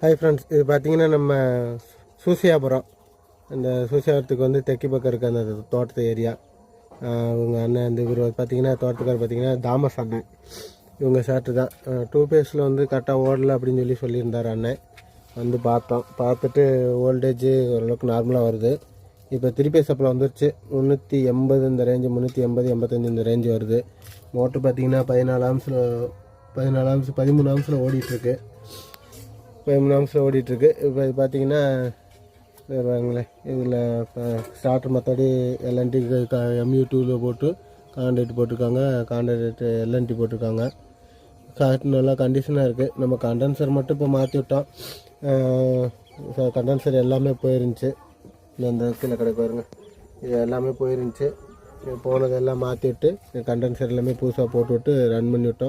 Hi friends, இது பார்த்தீங்கன்னா நம்ம சூசியாபுரம். இந்த சூசியாபுரத்துக்கு வந்து தெற்கு பக்கம் இருக்க அந்த தோட்டத்து ஏரியா. இவங்க அண்ணன் இந்த இவர் பார்த்தீங்கன்னா தோட்டத்துக்கார் பார்த்தீங்கன்னா தாமஸ் அண்ணன். இவங்க ஷர்ட்டு தான் 2 பேஸில் வந்து கரெக்டாக ஓடலை அப்படின்னு சொல்லியிருந்தார் அண்ணன். வந்து பார்த்துட்டு ஓல்டேஜ் ஓரளவுக்கு நார்மலாக வருது. இப்போ 3 பேஸ் சப்ளை வந்துருச்சு. 380 இந்த ரேஞ்சு, 380 85 இந்த ரேஞ்சு வருது. மோட்ரு பார்த்தீங்கன்னா 14 ஆம்ஸ் 13 ஆம்ஸில் ஓடிட்டுருக்கு. 13 ஆம்ஸில் ஓடிட்டுருக்கு. இப்போ இது பார்த்தீங்கன்னா வாங்களேன், இதில் இப்போ ஸ்டார்டர் மற்றபடி எல்என்டி MU2 போட்டு கான்ட்ராக்ட் போட்டிருக்காங்க. கான்ட்ராக்ட் எல்என்டி போட்டிருக்காங்க. காற்று நல்லா கண்டிஷனாக இருக்குது. நம்ம கண்டென்சர் மட்டும் இப்போ மாற்றி விட்டோம். கண்டென்சர் எல்லாமே போயிருந்துச்சு. இந்த கீழே கிடக்கு பாருங்க, இது எல்லாமே போயிருந்துச்சு. போனதெல்லாம் மாற்றி விட்டு கண்டென்சர் எல்லாமே புதுசாக போட்டு விட்டு ரன் பண்ணி விட்டோம்.